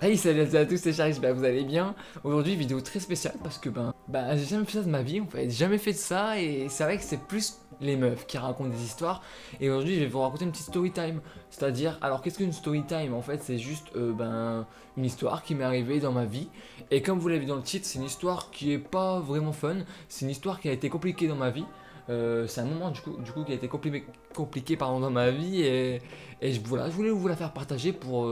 Hey, salut à tous, c'est Charles, j'espère que vous allez bien. Aujourd'hui, vidéo très spéciale parce que j'ai jamais fait ça de ma vie, en fait, j'ai jamais fait de ça et c'est vrai que c'est plus les meufs qui racontent des histoires. Et aujourd'hui, je vais vous raconter une petite story time. C'est-à-dire, alors qu'est-ce qu'une story time? En fait, c'est juste une histoire qui m'est arrivée dans ma vie. Et comme vous l'avez vu dans le titre, c'est une histoire qui est pas vraiment fun. C'est une histoire qui a été compliquée dans ma vie. C'est un moment du coup qui a été compliqué pardon, dans ma vie voilà, je voulais vous la faire partager pour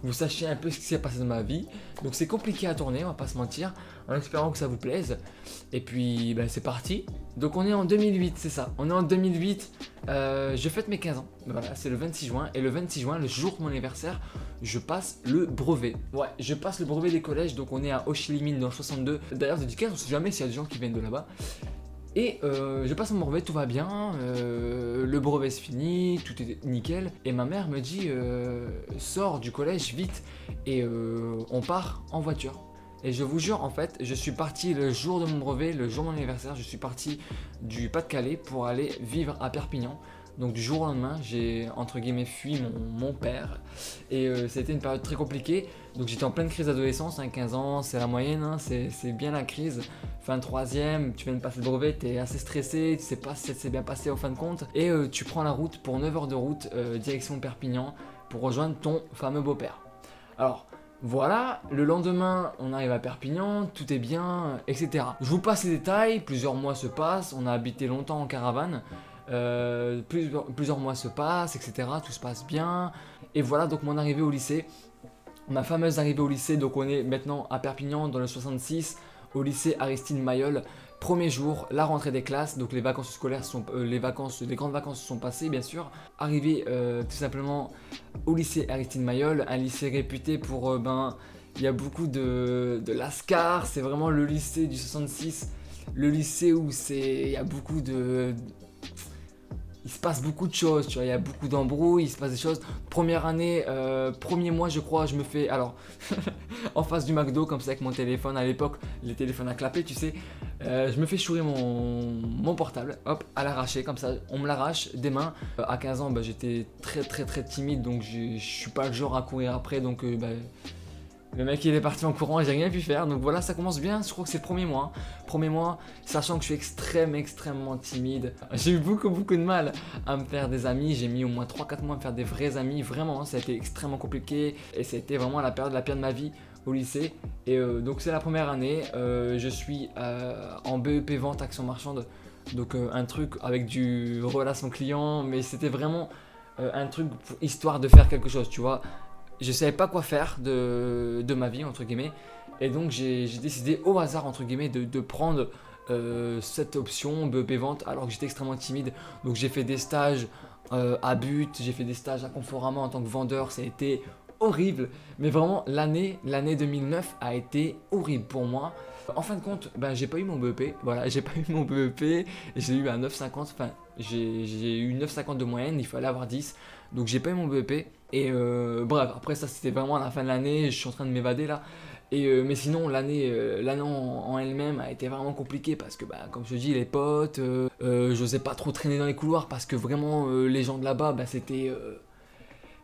vous sachiez un peu ce qui s'est passé dans ma vie. Donc c'est compliqué à tourner, on va pas se mentir, en espérant que ça vous plaise. Et puis c'est parti. Donc on est en 2008, c'est ça, on est en 2008, je fête mes 15 ans, voilà, c'est le 26 juin. Et le 26 juin, le jour de mon anniversaire, je passe le brevet. Ouais, je passe le brevet des collèges, donc on est à Ho Chi Minh Minh dans le 62. D'ailleurs, dédicace, on sait jamais s'il y a des gens qui viennent de là-bas. Et je passe mon brevet, tout va bien, le brevet c'est fini, tout est nickel. Et ma mère me dit sors du collège vite et on part en voiture. Et je vous jure, en fait, je suis parti le jour de mon brevet, le jour de mon anniversaire, je suis parti du Pas-de-Calais pour aller vivre à Perpignan. Donc du jour au lendemain, j'ai entre guillemets fui mon père et ça a été une période très compliquée. Donc j'étais en pleine crise d'adolescence, 15 ans, c'est la moyenne, hein, c'est bien la crise. Fin de troisième, tu viens de passer le brevet, t'es assez stressé, tu sais pas si ça s'est bien passé en fin de compte. Et tu prends la route pour 9 heures de route, direction Perpignan, pour rejoindre ton fameux beau-père. Alors voilà, le lendemain, on arrive à Perpignan, tout est bien, etc. Je vous passe les détails, plusieurs mois se passent, on a habité longtemps en caravane. Plusieurs mois se passent, etc. Tout se passe bien. Et voilà donc mon arrivée au lycée. Ma fameuse arrivée au lycée. Donc on est maintenant à Perpignan dans le 66, au lycée Aristide Maillol. Premier jour, la rentrée des classes. Donc les vacances scolaires sont, les grandes vacances sont passées bien sûr. Arrivé tout simplement au lycée Aristide Maillol, un lycée réputé pour il y a beaucoup de lascars. C'est vraiment le lycée du 66. Le lycée où il y a beaucoup il se passe beaucoup de choses, tu vois, il y a beaucoup d'embrouilles, il se passe des choses. Première année, premier mois je crois, je me fais, alors, en face du McDo comme ça avec mon téléphone, à l'époque, les téléphones à clapper, tu sais, je me fais chourer mon portable, hop, à l'arracher comme ça, on me l'arrache des mains. À 15 ans, j'étais très timide, donc je suis pas le genre à courir après, donc le mec il est parti en courant et j'ai rien pu faire. Donc voilà, ça commence bien, je crois que c'est le premier mois. Premier mois, sachant que je suis extrêmement timide. J'ai eu beaucoup de mal à me faire des amis. J'ai mis au moins 3-4 mois à me faire des vrais amis. Vraiment, hein, ça a été extrêmement compliqué. Et ça a été vraiment la période la pire de ma vie au lycée. Et donc c'est la première année. Je suis en BEP vente action marchande. Donc un truc avec du relation client. Mais c'était vraiment un truc histoire de faire quelque chose, tu vois. Je savais pas quoi faire de ma vie entre guillemets et donc j'ai décidé au hasard entre guillemets de prendre cette option BEP vente alors que j'étais extrêmement timide. Donc j'ai fait des stages à But, j'ai fait des stages à Conforama en tant que vendeur, ça a été horrible, mais vraiment l'année 2009 a été horrible pour moi. En fin de compte, j'ai pas eu mon BEP, voilà, j'ai pas eu mon BEP, j'ai eu un 9,50, enfin j'ai eu 9,50 de moyenne, il fallait avoir 10, donc j'ai pas eu mon BEP. Et bref, après ça c'était vraiment à la fin de l'année, je suis en train de m'évader là. Et mais sinon l'année en elle-même a été vraiment compliquée parce que comme je te dis, les potes, j'osais pas trop traîner dans les couloirs parce que vraiment les gens de là-bas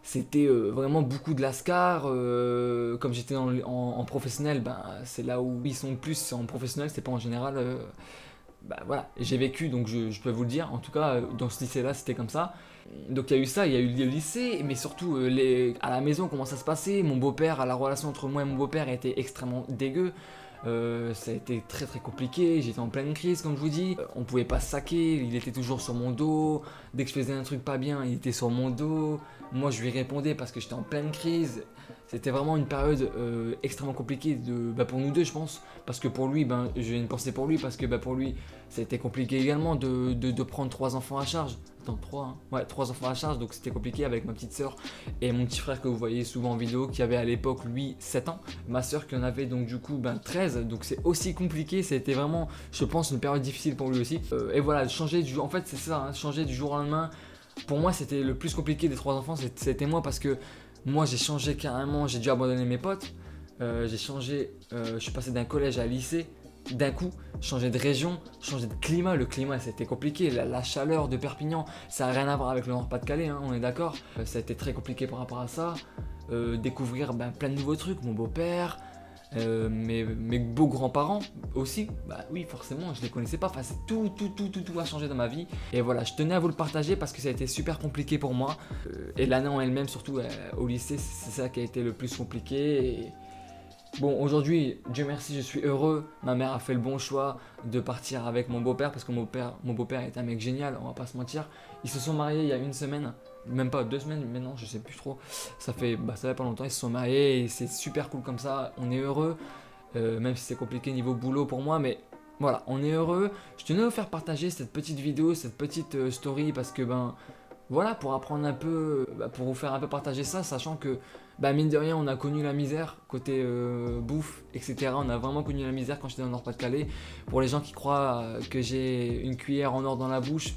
c'était vraiment beaucoup de lascar. Comme j'étais en professionnel, c'est là où ils sont le plus, c'est en professionnel, c'est pas en général. Voilà, j'ai vécu donc je peux vous le dire, en tout cas dans ce lycée là c'était comme ça. Donc il y a eu ça, il y a eu le lycée, mais surtout à la maison comment ça se passait. Mon beau-père, la relation entre moi et mon beau-père était extrêmement dégueu. Ça a été très compliqué, j'étais en pleine crise comme je vous dis. On pouvait pas se saquer, il était toujours sur mon dos. Dès que je faisais un truc pas bien, il était sur mon dos. Moi je lui répondais parce que j'étais en pleine crise. C'était vraiment une période extrêmement compliquée pour nous deux je pense. Parce que pour lui, j'ai une pensée pour lui parce que pour lui ça a été compliqué également de prendre 3 enfants à charge. Attends, 3 hein. Ouais, 3 enfants à charge, donc c'était compliqué avec ma petite soeur et mon petit frère que vous voyez souvent en vidéo qui avait à l'époque lui 7 ans. Ma soeur qui en avait donc du coup 13, donc c'est aussi compliqué, c'était vraiment je pense une période difficile pour lui aussi. Et voilà, changer en fait c'est ça, hein, changer du jour au lendemain. Pour moi c'était le plus compliqué des 3 enfants, c'était moi parce que moi j'ai changé carrément, j'ai dû abandonner mes potes. J'ai changé, je suis passé d'un collège à un lycée d'un coup, changer de région, changer de climat. Le climat, c'était compliqué. La chaleur de Perpignan, ça n'a rien à voir avec le Nord-Pas-de-Calais, hein, on est d'accord. Ça a été très compliqué par rapport à ça. Découvrir plein de nouveaux trucs, mon beau-père, mes beaux grands-parents aussi. Bah oui, forcément, je les connaissais pas. Enfin, c'est tout a changé dans ma vie. Et voilà, je tenais à vous le partager parce que ça a été super compliqué pour moi. Et l'année en elle-même, surtout au lycée, c'est ça qui a été le plus compliqué. Et bon, aujourd'hui, Dieu merci, je suis heureux. Ma mère a fait le bon choix de partir avec mon beau-père parce que mon beau-père est un mec génial, on va pas se mentir. Ils se sont mariés il y a une semaine, même pas 2 semaines, mais non, je sais plus trop. Ça fait pas longtemps, ils se sont mariés et c'est super cool comme ça. On est heureux, même si c'est compliqué niveau boulot pour moi, mais voilà, on est heureux. Je tenais à vous faire partager cette petite vidéo, cette petite story parce que voilà, pour apprendre un peu, pour vous faire un peu partager ça, sachant que, mine de rien, on a connu la misère, côté bouffe, etc. On a vraiment connu la misère quand j'étais dans le Nord-Pas-de-Calais. Pour les gens qui croient que j'ai une cuillère en or dans la bouche,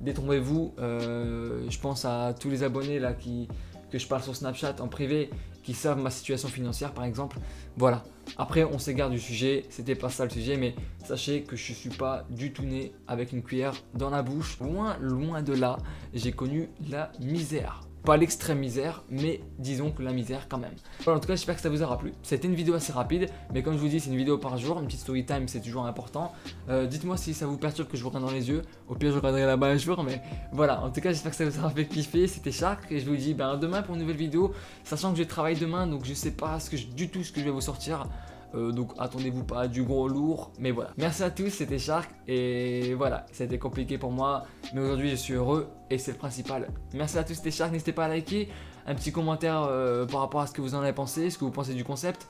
détrompez-vous. Je pense à tous les abonnés là que je parle sur Snapchat en privé, qui savent ma situation financière par exemple. Voilà. Après, on s'égare du sujet, c'était pas ça le sujet, mais sachez que je suis pas du tout né avec une cuillère dans la bouche. Loin de là, j'ai connu la misère. Pas l'extrême misère, mais disons que la misère quand même. Voilà, en tout cas, j'espère que ça vous aura plu. C'était une vidéo assez rapide, mais comme je vous dis, c'est une vidéo par jour, une petite story time, c'est toujours important. Dites-moi si ça vous perturbe que je vous regarde dans les yeux. Au pire, je regarderai là-bas un jour, mais voilà. En tout cas, j'espère que ça vous aura fait kiffer. C'était Shark et je vous dis demain pour une nouvelle vidéo, sachant que je travaille demain, donc je sais pas du tout ce que je vais vous sortir. Donc attendez-vous pas à du gros lourd, mais voilà. Merci à tous, c'était Shark et voilà, ça a été compliqué pour moi, mais aujourd'hui je suis heureux et c'est le principal. Merci à tous, c'était Shark, n'hésitez pas à liker, un petit commentaire par rapport à ce que vous en avez pensé, ce que vous pensez du concept.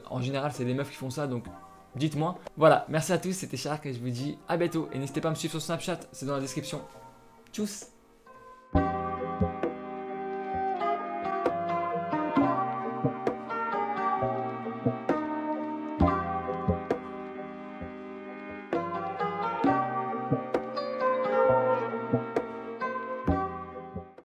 En général c'est des meufs qui font ça, donc dites-moi. Voilà, merci à tous, c'était Shark et je vous dis à bientôt et n'hésitez pas à me suivre sur Snapchat, c'est dans la description. Tchuss.